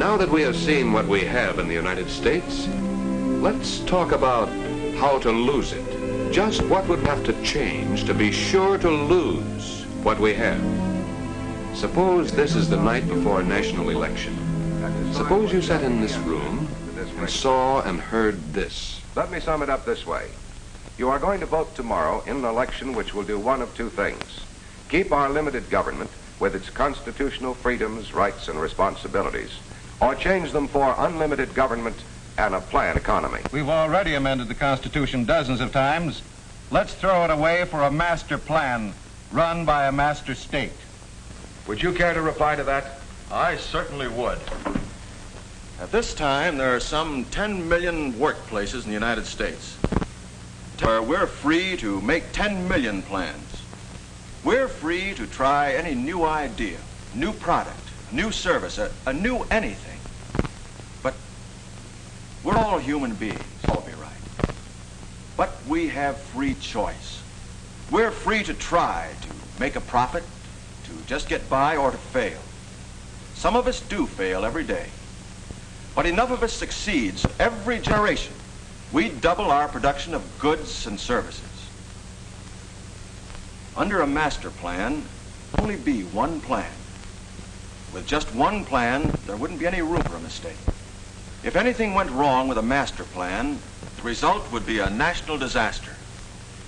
Now that we have seen what we have in the United States, let's talk about how to lose it. Just what would have to change to be sure to lose what we have. Suppose this is the night before a national election. Suppose you sat in this room and saw and heard this. Let me sum it up this way. You are going to vote tomorrow in an election which will do one of two things. Keep our limited government with its constitutional freedoms, rights, and responsibilities, or change them for unlimited government and a planned economy. We've already amended the Constitution dozens of times. Let's throw it away for a master plan run by a master state. Would you care to reply to that? I certainly would. At this time, there are some 10 million workplaces in the United States where we're free to make 10 million plans. We're free to try any new idea, new product, new service, a new anything. But we're all human beings, all be right. But we have free choice. We're free to try to make a profit, to just get by, or to fail. Some of us do fail every day, but enough of us succeeds every generation. We double our production of goods and services. Under a master plan, only be one plan. With just one plan, there wouldn't be any room for a mistake. If anything went wrong with a master plan, the result would be a national disaster.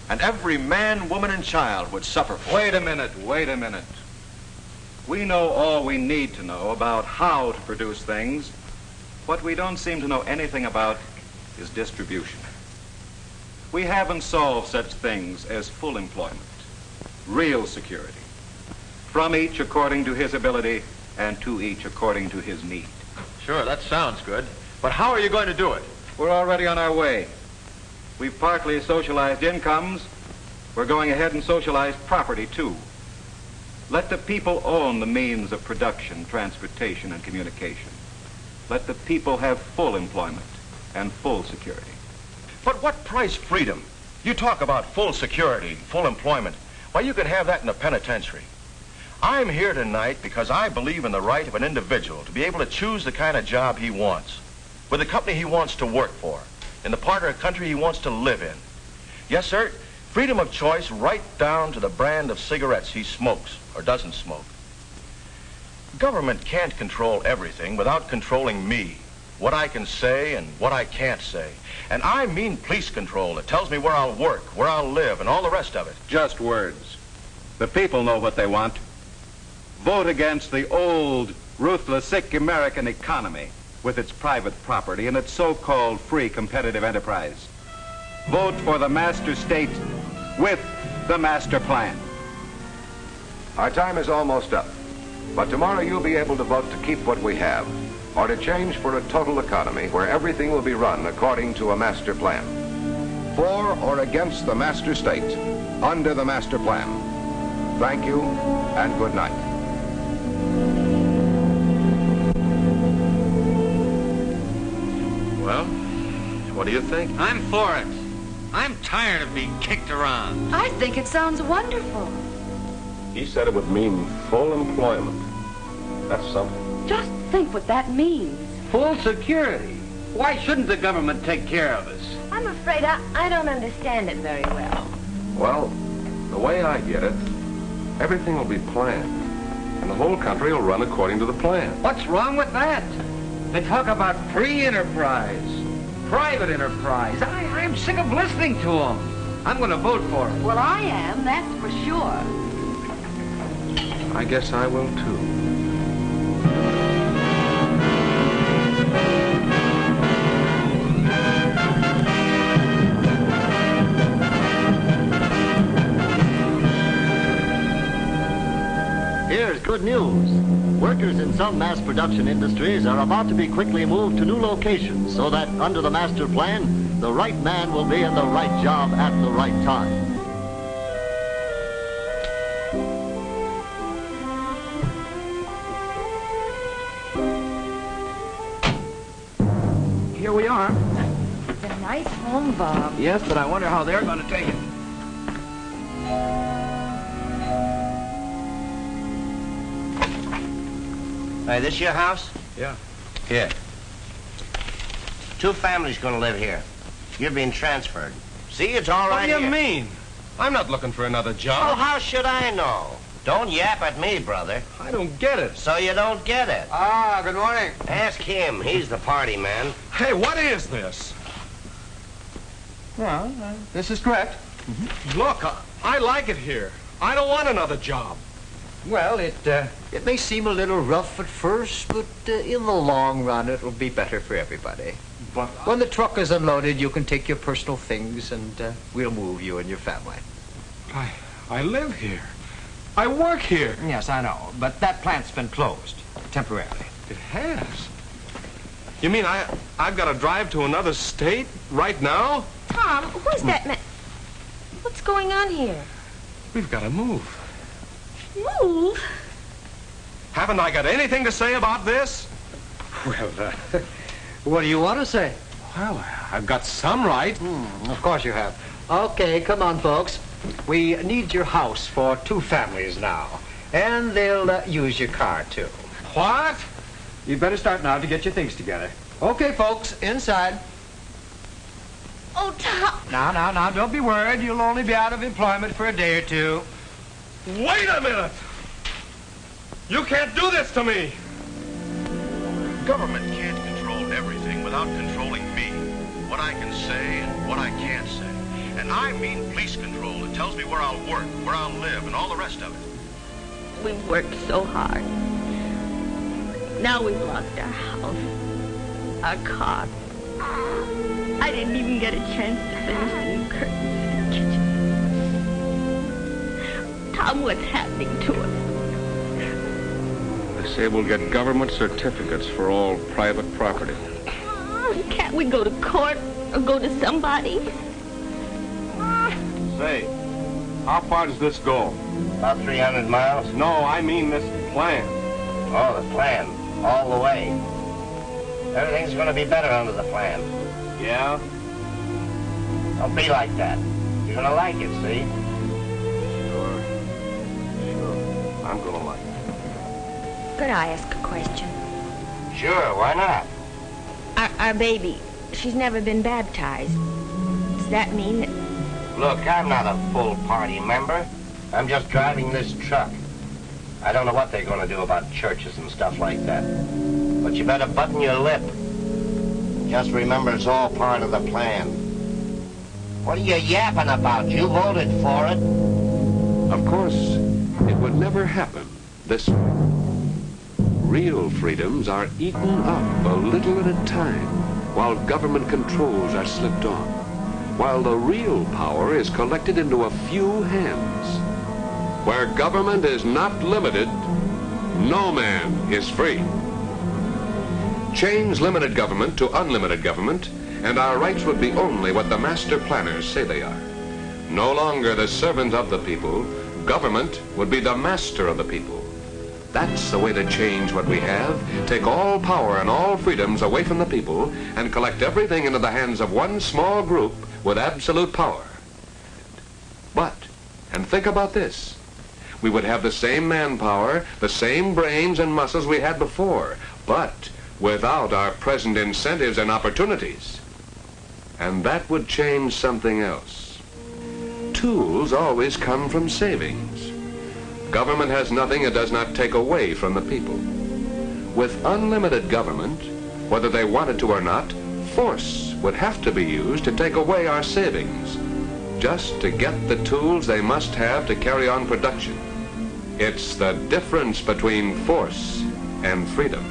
And every man, woman, and child would suffer for it. Wait a minute. We know all we need to know about how to produce things. What we don't seem to know anything about is distribution. We haven't solved such things as full employment, real security, from each according to his ability and to each according to his need. Sure, that sounds good. But how are you going to do it? We're already on our way. We've partly socialized incomes. We're going ahead and socialize property, too. Let the people own the means of production, transportation, and communication. Let the people have full employment and full security. But what price freedom? You talk about full security, full employment. Why, you can have that in a penitentiary. I'm here tonight because I believe in the right of an individual to be able to choose the kind of job he wants, with the company he wants to work for, in the part of the country he wants to live in. Yes, sir, freedom of choice right down to the brand of cigarettes he smokes or doesn't smoke. Government can't control everything without controlling me, what I can say and what I can't say. And I mean police control that tells me where I'll work, where I'll live, and all the rest of it. Just words. The people know what they want. Vote against the old, ruthless, sick American economy with its private property and its so-called free competitive enterprise. Vote for the master state with the master plan. Our time is almost up, but tomorrow you'll be able to vote to keep what we have, or to change for a total economy where everything will be run according to a master plan. For or against the master state, under the master plan. Thank you, and good night. Well, what do you think? I'm for it. I'm tired of being kicked around. I think it sounds wonderful. He said it would mean full employment. That's something. Just think what that means. Full security. Why shouldn't the government take care of us? I'm afraid I don't understand it very well. Well, the way I get it, everything will be planned, and the whole country will run according to the plan. What's wrong with that? They talk about free enterprise, private enterprise. I'm sick of listening to them. I'm going to vote for it. Well, I am, that's for sure. I guess I will, too. Here's good news. Workers in some mass production industries are about to be quickly moved to new locations so that under the master plan, the right man will be in the right job at the right time. Here we are. It's a nice home, Bob. Yes, but I wonder how they're going to take it. Hey, this your house? Yeah. Here. 2 families gonna live here. You're being transferred. See, it's all right What do you here. mean? I'm not looking for another Oh, job. how should I know? Don't yap at me, brother. I don't get it. So you don't get it. Good morning. Ask him. He's the party man. Hey, what is this? Well, this is correct. Look, I like it here. I don't want another job. Well, it may seem a little rough at first, but in the long run, it'll be better for everybody. But When the truck is unloaded, you can take your personal things, and we'll move you and your family. I live here. I work here. Yes, I know, but that plant's been closed temporarily. It has. You mean I've got to drive to another state right now? Tom, who's that man? What's going on here? We've got to move. Move? Haven't I got anything to say about this? Well, what do you want to say? Well, I've got some right. Of course you have. Okay, come on, folks. We need your house for 2 families now, and they'll use your car, too. What? You'd better start now to get your things together. Okay, folks, inside. Oh, Tom. Now, don't be worried. You'll only be out of employment for a day or 2. Wait a minute! You can't do this to me! Government can't control everything without controlling me. What I can say and what I can't say. And I mean police control. It tells me where I'll work, where I'll live, and all the rest of it. We've worked so hard. Now we've lost our house, our car. I didn't even get a chance to finish the new curtains in the kitchen. Tom, what's happening to us? They say we'll get government certificates for all private property. Can't we go to court or go to somebody? Say, how far does this go? About 300 miles. No, I mean this plan. Oh, the plan. All the way. Everything's gonna be better under the plan. Yeah? Don't be like that. You're gonna like it, see? Sure. I'm gonna like it. Could I ask a question? Sure, why not? Our baby, she's never been baptized. Does that mean that... Look, I'm not a full party member. I'm just driving this truck. I don't know what they're gonna do about churches and stuff like that. But you better button your lip. Just remember it's all part of the plan. What are you yapping about? You voted for it. Of course, it would never happen this way. Real freedoms are eaten up a little at a time while government controls are slipped on, while the real power is collected into a few hands. Where government is not limited, no man is free. Change limited government to unlimited government, and our rights would be only what the master planners say they are. No longer the servant of the people, government would be the master of the people. That's the way to change what we have, take all power and all freedoms away from the people, and collect everything into the hands of one small group with absolute power. But, and think about this, we would have the same manpower, the same brains and muscles we had before, but without our present incentives and opportunities. And that would change something else. Tools always come from savings. Government has nothing it does not take away from the people. With unlimited government, whether they wanted to or not, force would have to be used to take away our savings, just to get the tools they must have to carry on production. It's the difference between force and freedom.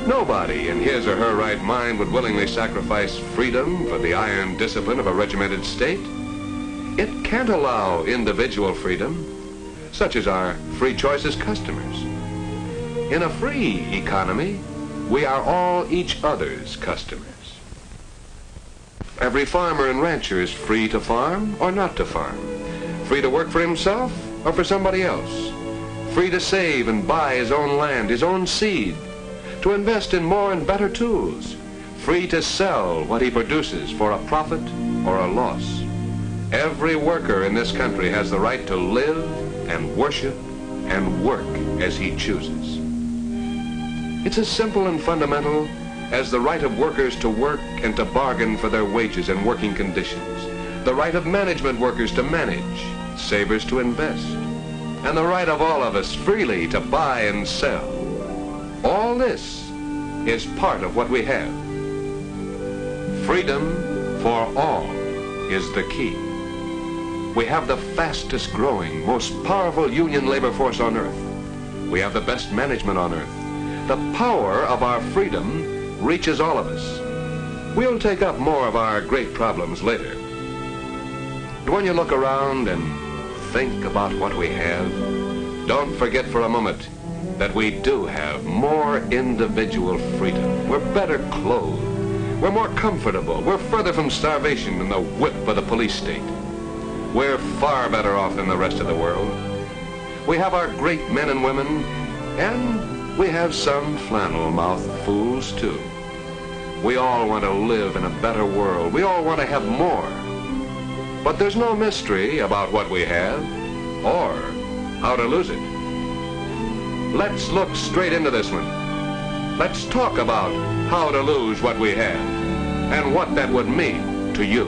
Nobody in his or her right mind would willingly sacrifice freedom for the iron discipline of a regimented state. It can't allow individual freedom, such as our free choice as customers. In a free economy, we are all each other's customers. Every farmer and rancher is free to farm or not to farm, free to work for himself or for somebody else, free to save and buy his own land, his own seed, to invest in more and better tools, free to sell what he produces for a profit or a loss. Every worker in this country has the right to live and worship and work as he chooses. It's as simple and fundamental as the right of workers to work and to bargain for their wages and working conditions, the right of management workers to manage, savers to invest, and the right of all of us freely to buy and sell. All this is part of what we have. Freedom for all is the key. We have the fastest growing, most powerful union labor force on earth. We have the best management on earth. The power of our freedom reaches all of us. We'll take up more of our great problems later. But when you look around and think about what we have, don't forget for a moment that we do have more individual freedom. We're better clothed. We're more comfortable. We're further from starvation than the whip of the police state. We're far better off than the rest of the world. We have our great men and women, and we have some flannel-mouthed fools, too. We all want to live in a better world. We all want to have more. But there's no mystery about what we have or how to lose it. Let's look straight into this one. Let's talk about how to lose what we have and what that would mean to you.